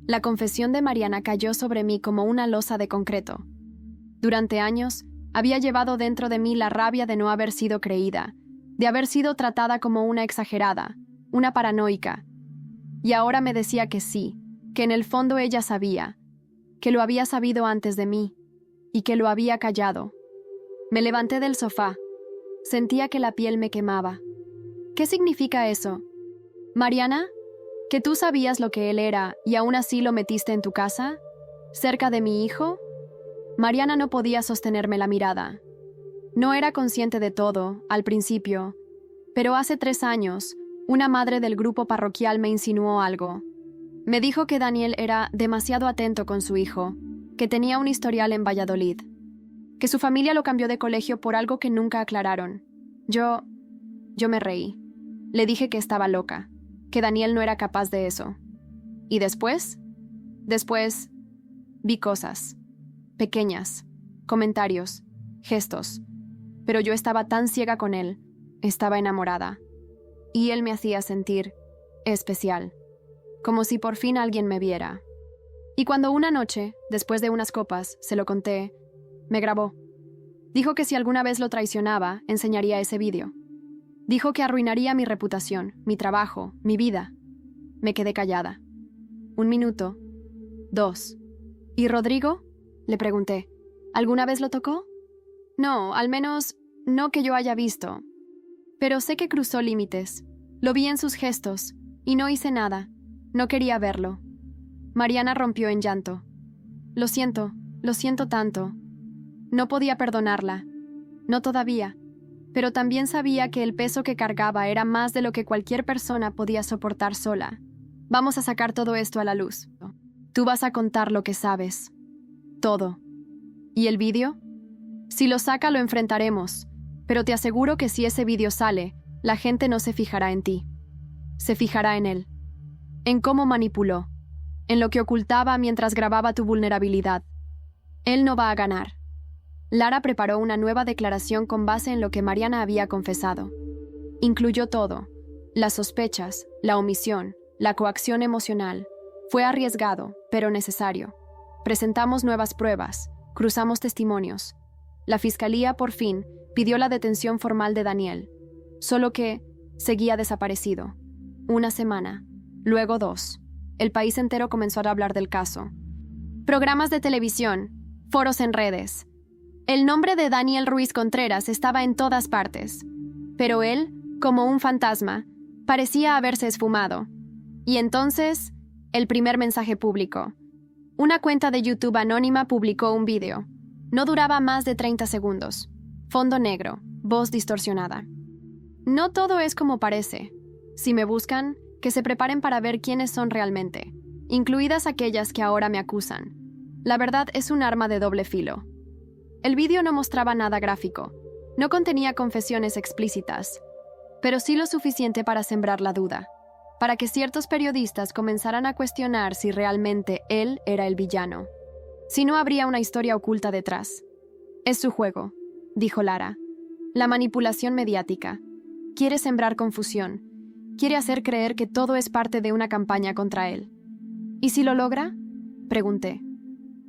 La confesión de Mariana cayó sobre mí como una losa de concreto. Durante años, había llevado dentro de mí la rabia de no haber sido creída, de haber sido tratada como una exagerada, una paranoica. Y ahora me decía que sí, que en el fondo ella sabía, que lo había sabido antes de mí, y que lo había callado. Me levanté del sofá. Sentía que la piel me quemaba. ¿Qué significa eso? Mariana, ¿que tú sabías lo que él era y aún así lo metiste en tu casa? ¿Cerca de mi hijo? Mariana no podía sostenerme la mirada. No era consciente de todo, al principio, pero hace 3 años, una madre del grupo parroquial me insinuó algo. Me dijo que Daniel era demasiado atento con su hijo, que tenía un historial en Valladolid, que su familia lo cambió de colegio por algo que nunca aclararon. Yo me reí. Le dije que estaba loca, que Daniel no era capaz de eso. ¿Y después? Después, vi cosas. Pequeñas. Comentarios. Gestos. pero yo estaba tan ciega con él, estaba enamorada. Y él me hacía sentir especial, como si por fin alguien me viera. Y cuando una noche, después de unas copas, se lo conté, me grabó. Dijo que si alguna vez lo traicionaba, enseñaría ese vídeo. Dijo que arruinaría mi reputación, mi trabajo, mi vida. Me quedé callada. 1 minuto. 2. ¿Y Rodrigo? Le pregunté. ¿Alguna vez lo tocó? No, al menos no que yo haya visto. Pero sé que cruzó límites. Lo vi en sus gestos, y no hice nada. No quería verlo. Mariana rompió en llanto. Lo siento tanto. No podía perdonarla. No todavía. Pero también sabía que el peso que cargaba era más de lo que cualquier persona podía soportar sola. Vamos a sacar todo esto a la luz. Tú vas a contar lo que sabes. Todo. ¿Y el vídeo? Si lo saca, lo enfrentaremos. Pero te aseguro que si ese vídeo sale, la gente no se fijará en ti. Se fijará en él. En cómo manipuló. En lo que ocultaba mientras grababa tu vulnerabilidad. Él no va a ganar. Lara preparó una nueva declaración con base en lo que Mariana había confesado. Incluyó todo: las sospechas, la omisión, la coacción emocional. Fue arriesgado, pero necesario. Presentamos nuevas pruebas, cruzamos testimonios. La fiscalía, por fin, pidió la detención formal de Daniel. Solo que seguía desaparecido. 1 semana, luego 2. El país entero comenzó a hablar del caso. Programas de televisión, foros en redes. El nombre de Daniel Ruiz Contreras estaba en todas partes. Pero él, como un fantasma, parecía haberse esfumado. Y entonces, el primer mensaje público. Una cuenta de YouTube anónima publicó un vídeo. No duraba más de 30 segundos. Fondo negro, voz distorsionada. No todo es como parece. Si me buscan, que se preparen para ver quiénes son realmente, incluidas aquellas que ahora me acusan. La verdad es un arma de doble filo. El vídeo no mostraba nada gráfico, no contenía confesiones explícitas, pero sí lo suficiente para sembrar la duda, para que ciertos periodistas comenzaran a cuestionar si realmente él era el villano. Si no, habría una historia oculta detrás. Es su juego, dijo Lara. La manipulación mediática. Quiere sembrar confusión. Quiere hacer creer que todo es parte de una campaña contra él. ¿Y si lo logra? Pregunté.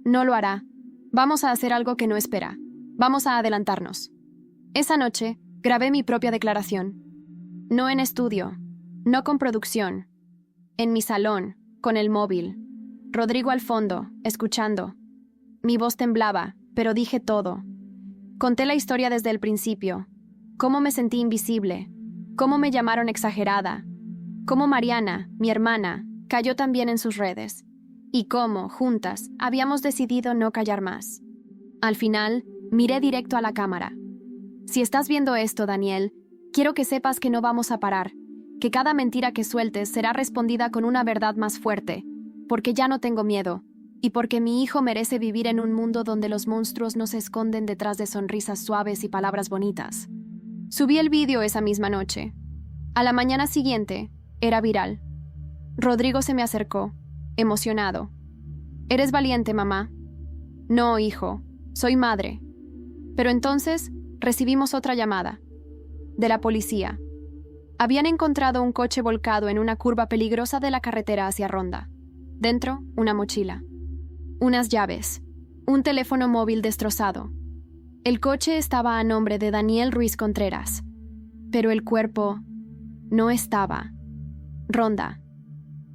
No lo hará. Vamos a hacer algo que no espera. Vamos a adelantarnos. Esa noche, grabé mi propia declaración. No en estudio, no con producción. En mi salón, con el móvil. Rodrigo al fondo, escuchando. Mi voz temblaba, pero dije todo. Conté la historia desde el principio. Cómo me sentí invisible. Cómo me llamaron exagerada. Cómo Mariana, mi hermana, cayó también en sus redes. Y cómo, juntas, habíamos decidido no callar más. Al final, miré directo a la cámara. Si estás viendo esto, Daniel, quiero que sepas que no vamos a parar, que cada mentira que sueltes será respondida con una verdad más fuerte, porque ya no tengo miedo, y porque mi hijo merece vivir en un mundo donde los monstruos no se esconden detrás de sonrisas suaves y palabras bonitas. Subí el vídeo esa misma noche. A la mañana siguiente, era viral. Rodrigo se me acercó, emocionado. ¿Eres valiente, mamá? No, hijo, soy madre. Pero entonces recibimos otra llamada. De la policía. Habían encontrado un coche volcado en una curva peligrosa de la carretera hacia Ronda. Dentro, una mochila. Unas llaves. Un teléfono móvil destrozado. El coche estaba a nombre de Daniel Ruiz Contreras. Pero el cuerpo no estaba. Ronda.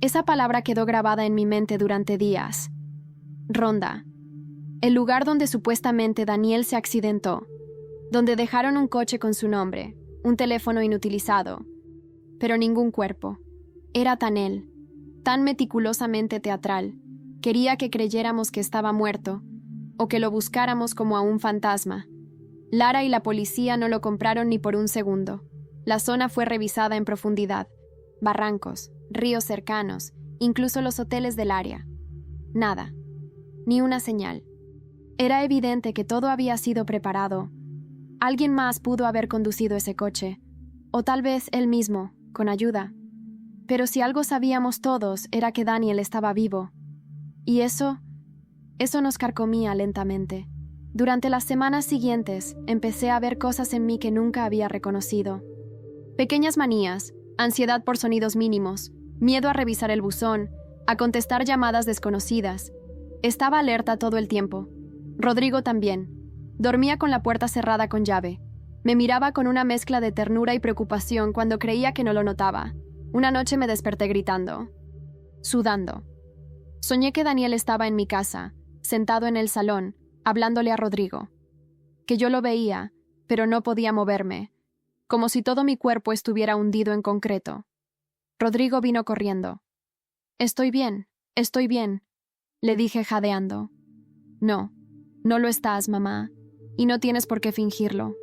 Esa palabra quedó grabada en mi mente durante días. Ronda. El lugar donde supuestamente Daniel se accidentó. Donde dejaron un coche con su nombre, un teléfono inutilizado. Pero ningún cuerpo. Era tan él, tan meticulosamente teatral. Quería que creyéramos que estaba muerto, o que lo buscáramos como a un fantasma. Lara y la policía no lo compraron ni por un segundo. La zona fue revisada en profundidad. Barrancos, ríos cercanos, incluso los hoteles del área. Nada. Ni una señal. Era evidente que todo había sido preparado. Alguien más pudo haber conducido ese coche, o tal vez él mismo, con ayuda. Pero si algo sabíamos todos era que Daniel estaba vivo. Y eso nos carcomía lentamente. Durante las semanas siguientes, empecé a ver cosas en mí que nunca había reconocido. Pequeñas manías, ansiedad por sonidos mínimos, miedo a revisar el buzón, a contestar llamadas desconocidas. Estaba alerta todo el tiempo. Rodrigo también. Dormía con la puerta cerrada con llave. Me miraba con una mezcla de ternura y preocupación cuando creía que no lo notaba. Una noche me desperté gritando, sudando. Soñé que Daniel estaba en mi casa, sentado en el salón, hablándole a Rodrigo. Que yo lo veía, pero no podía moverme, como si todo mi cuerpo estuviera hundido en concreto. Rodrigo vino corriendo. Estoy bien, le dije jadeando. No, no lo estás, mamá, y no tienes por qué fingirlo.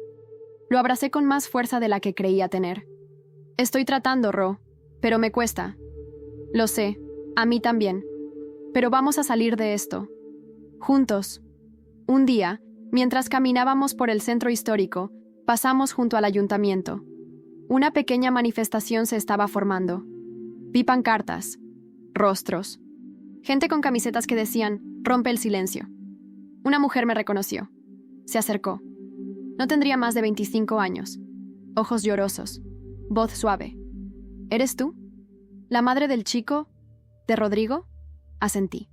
Lo abracé con más fuerza de la que creía tener. Estoy tratando, Ro, pero me cuesta. Lo sé, a mí también. Pero vamos a salir de esto. Juntos. Un día, mientras caminábamos por el centro histórico, pasamos junto al ayuntamiento. Una pequeña manifestación se estaba formando. Vi pancartas, rostros, gente con camisetas que decían, rompe el silencio. Una mujer me reconoció. Se acercó. No tendría más de 25 años. Ojos llorosos. Voz suave. ¿Eres tú? ¿La madre del chico? ¿De Rodrigo? Asentí.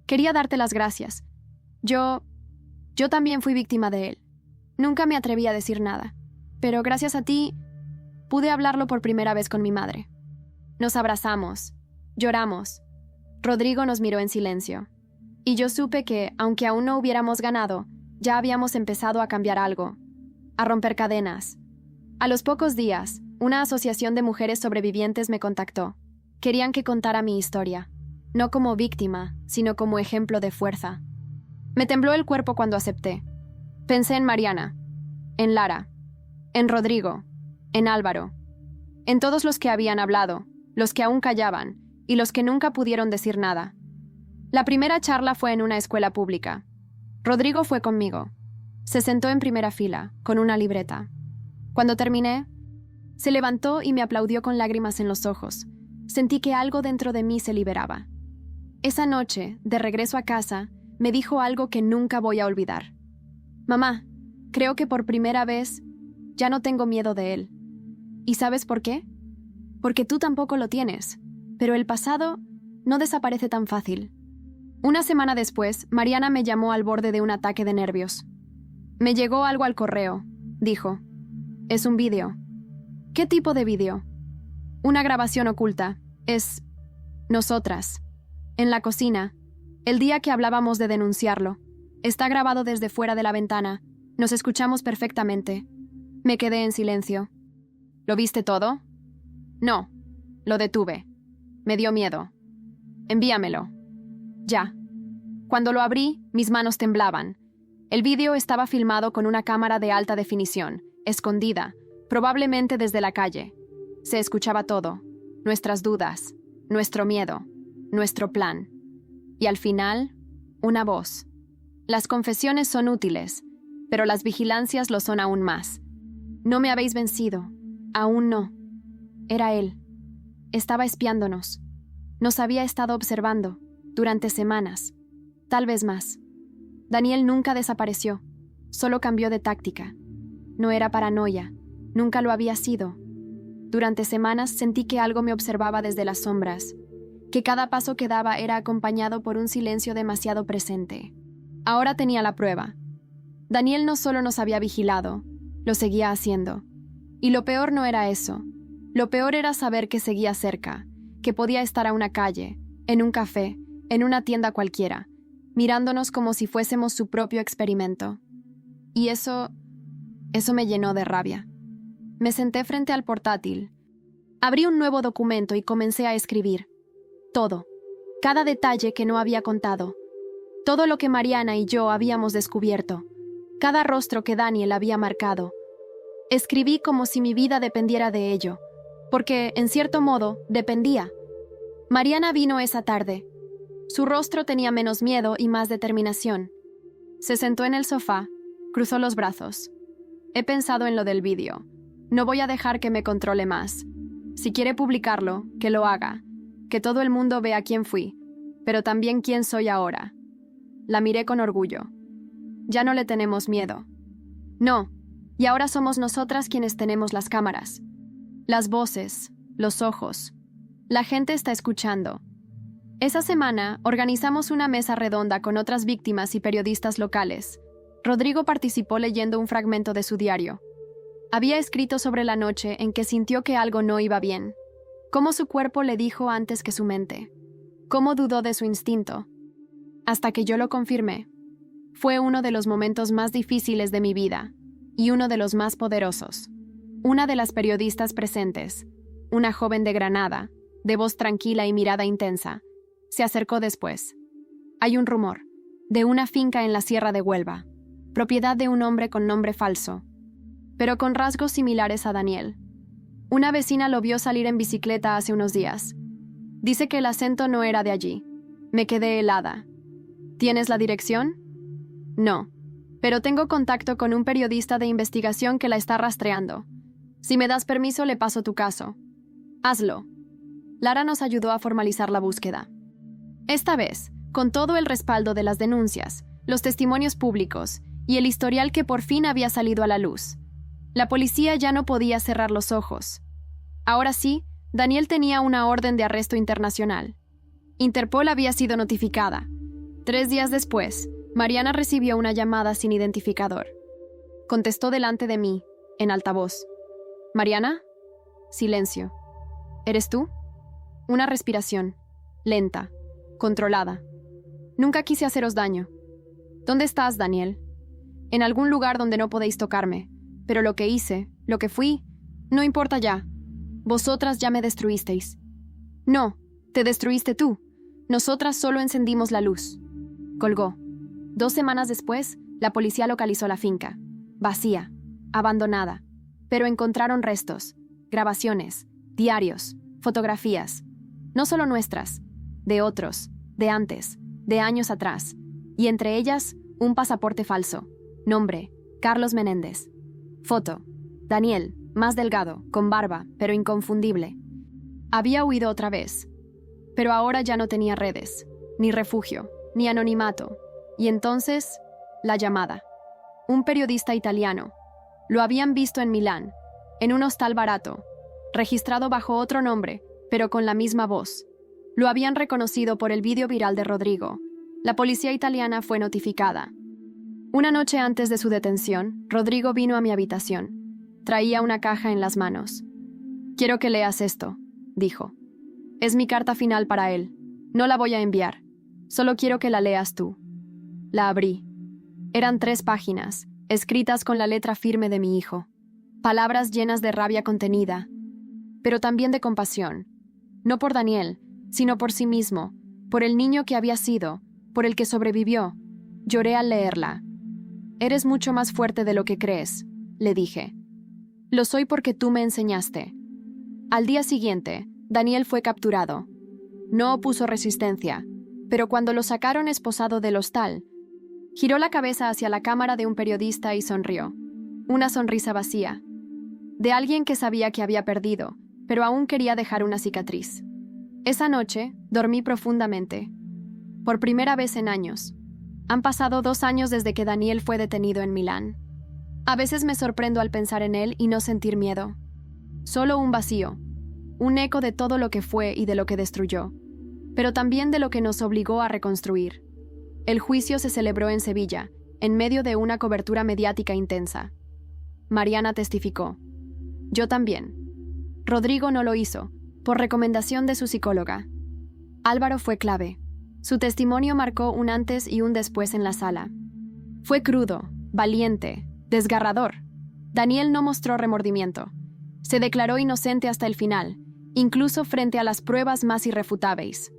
Quería darte las gracias. Yo también fui víctima de él. Nunca me atreví a decir nada. Pero gracias a ti, pude hablarlo por primera vez con mi madre. Nos abrazamos. Lloramos. Rodrigo nos miró en silencio. Y yo supe que, aunque aún no hubiéramos ganado, ya habíamos empezado a cambiar algo. A romper cadenas. A los pocos días, una asociación de mujeres sobrevivientes me contactó. Querían que contara mi historia. No como víctima, sino como ejemplo de fuerza. Me tembló el cuerpo cuando acepté. Pensé en Mariana, en Lara, en Rodrigo, en Álvaro, en todos los que habían hablado, los que aún callaban y los que nunca pudieron decir nada. La primera charla fue en una escuela pública. Rodrigo fue conmigo. Se sentó en primera fila, con una libreta. Cuando terminé, se levantó y me aplaudió con lágrimas en los ojos. Sentí que algo dentro de mí se liberaba. Esa noche, de regreso a casa, me dijo algo que nunca voy a olvidar. Mamá, creo que por primera vez ya no tengo miedo de él. ¿Y sabes por qué? Porque tú tampoco lo tienes, pero el pasado no desaparece tan fácil. Una semana después, Mariana me llamó al borde de un ataque de nervios. Me llegó algo al correo, dijo. Es un vídeo. ¿Qué tipo de vídeo? Una grabación oculta. Es nosotras. En la cocina. El día que hablábamos de denunciarlo. Está grabado desde fuera de la ventana. Nos escuchamos perfectamente. Me quedé en silencio. ¿Lo viste todo? No. Lo detuve. Me dio miedo. Envíamelo. Ya. Cuando lo abrí, mis manos temblaban. El vídeo estaba filmado con una cámara de alta definición, escondida, probablemente desde la calle. Se escuchaba todo. Nuestras dudas, nuestro miedo, nuestro plan. Y al final, una voz. Las confesiones son útiles, pero las vigilancias lo son aún más. No me habéis vencido. Aún no. Era él. Estaba espiándonos. Nos había estado observando, durante semanas, tal vez más. Daniel nunca desapareció, solo cambió de táctica. No era paranoia, nunca lo había sido. Durante semanas sentí que algo me observaba desde las sombras, que cada paso que daba era acompañado por un silencio demasiado presente. Ahora tenía la prueba. Daniel no solo nos había vigilado, lo seguía haciendo. Y lo peor no era eso. Lo peor era saber que seguía cerca, que podía estar a una calle, en un café, en una tienda cualquiera, mirándonos como si fuésemos su propio experimento. Y eso me llenó de rabia. Me senté frente al portátil. Abrí un nuevo documento y comencé a escribir. Todo. Cada detalle que no había contado. Todo lo que Mariana y yo habíamos descubierto. Cada rostro que Daniel había marcado. Escribí como si mi vida dependiera de ello, porque, en cierto modo, dependía. Mariana vino esa tarde. Su rostro tenía menos miedo y más determinación. Se sentó en el sofá, cruzó los brazos. He pensado en lo del vídeo. No voy a dejar que me controle más. Si quiere publicarlo, que lo haga. Que todo el mundo vea quién fui, pero también quién soy ahora. La miré con orgullo. Ya no le tenemos miedo. No, y ahora somos nosotras quienes tenemos las cámaras. Las voces, los ojos. La gente está escuchando. Esa semana organizamos una mesa redonda con otras víctimas y periodistas locales. Rodrigo participó leyendo un fragmento de su diario. Había escrito sobre la noche en que sintió que algo no iba bien. Cómo su cuerpo le dijo antes que su mente. Cómo dudó de su instinto. Hasta que yo lo confirmé. Fue uno de los momentos más difíciles de mi vida y uno de los más poderosos. Una de las periodistas presentes, una joven de Granada, de voz tranquila y mirada intensa, se acercó después. Hay un rumor de una finca en la Sierra de Huelva, propiedad de un hombre con nombre falso, pero con rasgos similares a Daniel. Una vecina lo vio salir en bicicleta hace unos días. Dice que el acento no era de allí. Me quedé helada. ¿Tienes la dirección? No, pero tengo contacto con un periodista de investigación que la está rastreando. Si me das permiso, le paso tu caso. Hazlo. Lara nos ayudó a formalizar la búsqueda. Esta vez, con todo el respaldo de las denuncias, los testimonios públicos y el historial que por fin había salido a la luz. La policía ya no podía cerrar los ojos. Ahora sí, Daniel tenía una orden de arresto internacional. Interpol había sido notificada. 3 días después, Mariana recibió una llamada sin identificador. Contestó delante de mí, en altavoz. ¿Mariana? Silencio. ¿Eres tú? Una respiración, lenta, controlada. Nunca quise haceros daño. ¿Dónde estás, Daniel? En algún lugar donde no podéis tocarme. Pero lo que hice, lo que fui, no importa ya. Vosotras ya me destruisteis. No, te destruiste tú. Nosotras solo encendimos la luz. Colgó. 2 semanas después, la policía localizó la finca. Vacía, abandonada. Pero encontraron restos, grabaciones, diarios, fotografías. No solo nuestras, de otros, de antes, de años atrás. Y entre ellas, un pasaporte falso. Nombre, Carlos Menéndez. Foto, Daniel, más delgado, con barba, pero inconfundible. Había huido otra vez. Pero ahora ya no tenía redes, ni refugio, ni anonimato. Y entonces, la llamada. Un periodista italiano. Lo habían visto en Milán, en un hostal barato, registrado bajo otro nombre, pero con la misma voz. Lo habían reconocido por el vídeo viral de Rodrigo. La policía italiana fue notificada. Una noche antes de su detención, Rodrigo vino a mi habitación. Traía una caja en las manos. «Quiero que leas esto», dijo. «Es mi carta final para él. No la voy a enviar. Solo quiero que la leas tú». La abrí. Eran 3 páginas, escritas con la letra firme de mi hijo. Palabras llenas de rabia contenida, pero también de compasión. No por Daniel, sino por sí mismo, por el niño que había sido, por el que sobrevivió. Lloré al leerla. «Eres mucho más fuerte de lo que crees», le dije. «Lo soy porque tú me enseñaste». Al día siguiente, Daniel fue capturado. No opuso resistencia, pero cuando lo sacaron esposado del hostal, giró la cabeza hacia la cámara de un periodista y sonrió. Una sonrisa vacía. De alguien que sabía que había perdido, pero aún quería dejar una cicatriz. Esa noche, dormí profundamente. Por primera vez en años. Han pasado 2 años desde que Daniel fue detenido en Milán. A veces me sorprendo al pensar en él y no sentir miedo. Solo un vacío. Un eco de todo lo que fue y de lo que destruyó. Pero también de lo que nos obligó a reconstruir. El juicio se celebró en Sevilla, en medio de una cobertura mediática intensa. Mariana testificó. Yo también. Rodrigo no lo hizo, por recomendación de su psicóloga. Álvaro fue clave. Su testimonio marcó un antes y un después en la sala. Fue crudo, valiente, desgarrador. Daniel no mostró remordimiento. Se declaró inocente hasta el final, incluso frente a las pruebas más irrefutables.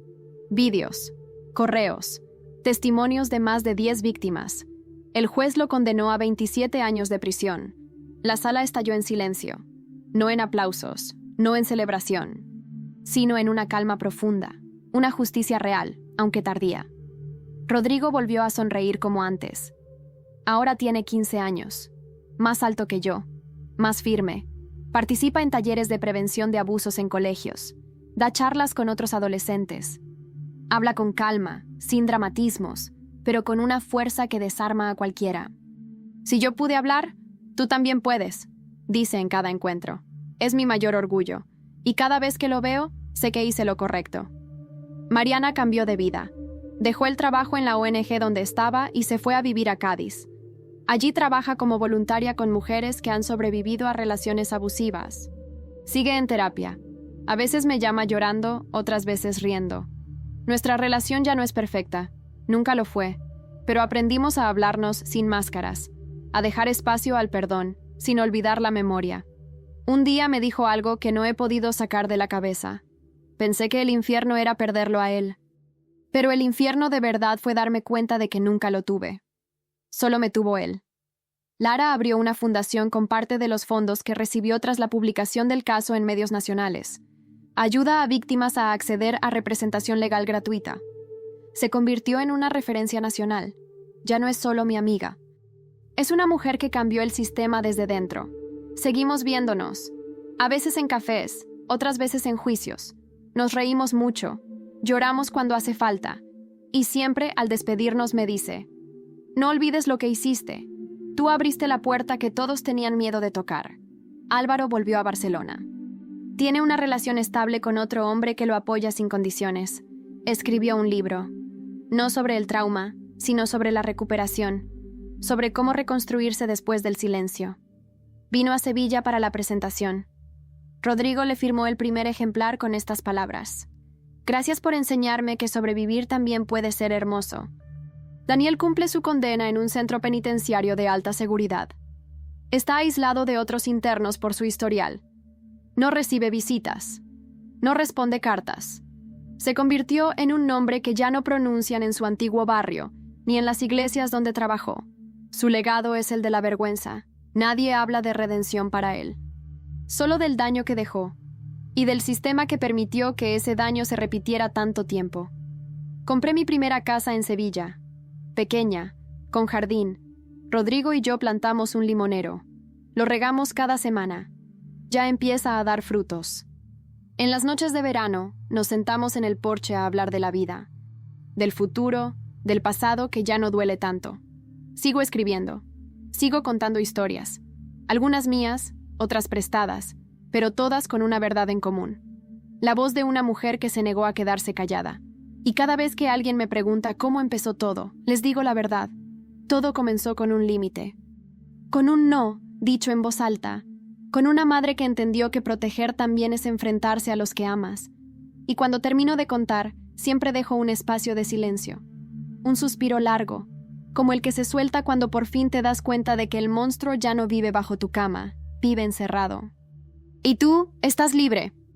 Vídeos, correos, testimonios de más de 10 víctimas. El juez lo condenó a 27 años de prisión. La sala estalló en silencio. No en aplausos, no en celebración, sino en una calma profunda, una justicia real, aunque tardía. Rodrigo volvió a sonreír como antes. Ahora tiene 15 años, más alto que yo, más firme. Participa en talleres de prevención de abusos en colegios, da charlas con otros adolescentes. Habla con calma, sin dramatismos, pero con una fuerza que desarma a cualquiera. Si yo pude hablar, tú también puedes, dice en cada encuentro. Es mi mayor orgullo, y cada vez que lo veo, sé que hice lo correcto. Mariana cambió de vida. Dejó el trabajo en la ONG donde estaba y se fue a vivir a Cádiz. Allí trabaja como voluntaria con mujeres que han sobrevivido a relaciones abusivas. Sigue en terapia. A veces me llama llorando, otras veces riendo. Nuestra relación ya no es perfecta, nunca lo fue, pero aprendimos a hablarnos sin máscaras, a dejar espacio al perdón, sin olvidar la memoria. Un día me dijo algo que no he podido sacar de la cabeza. Pensé que el infierno era perderlo a él. Pero el infierno de verdad fue darme cuenta de que nunca lo tuve. Solo me tuvo él. Lara abrió una fundación con parte de los fondos que recibió tras la publicación del caso en medios nacionales. Ayuda a víctimas a acceder a representación legal gratuita. Se convirtió en una referencia nacional. Ya no es solo mi amiga. Es una mujer que cambió el sistema desde dentro. Seguimos viéndonos. A veces en cafés, otras veces en juicios. Nos reímos mucho. Lloramos cuando hace falta. Y siempre al despedirnos me dice: no olvides lo que hiciste. Tú abriste la puerta que todos tenían miedo de tocar. Álvaro volvió a Barcelona. Tiene una relación estable con otro hombre que lo apoya sin condiciones. Escribió un libro. No sobre el trauma, sino sobre la recuperación. Sobre cómo reconstruirse después del silencio. Vino a Sevilla para la presentación. Rodrigo le firmó el primer ejemplar con estas palabras: gracias por enseñarme que sobrevivir también puede ser hermoso. Daniel cumple su condena en un centro penitenciario de alta seguridad. Está aislado de otros internos por su historial. No recibe visitas. No responde cartas. Se convirtió en un nombre que ya no pronuncian en su antiguo barrio, ni en las iglesias donde trabajó. Su legado es el de la vergüenza. Nadie habla de redención para él. Solo del daño que dejó, y del sistema que permitió que ese daño se repitiera tanto tiempo. Compré mi primera casa en Sevilla. Pequeña, con jardín. Rodrigo y yo plantamos un limonero. Lo regamos cada semana. Ya empieza a dar frutos. En las noches de verano, nos sentamos en el porche a hablar de la vida, del futuro, del pasado que ya no duele tanto. Sigo escribiendo. Sigo contando historias. Algunas mías, otras prestadas, pero todas con una verdad en común. La voz de una mujer que se negó a quedarse callada. Y cada vez que alguien me pregunta cómo empezó todo, les digo la verdad. Todo comenzó con un límite. Con un no, dicho en voz alta. Con una madre que entendió que proteger también es enfrentarse a los que amas. Y cuando termino de contar, siempre dejo un espacio de silencio. Un suspiro largo, como el que se suelta cuando por fin te das cuenta de que el monstruo ya no vive bajo tu cama, vive encerrado. Y tú, estás libre.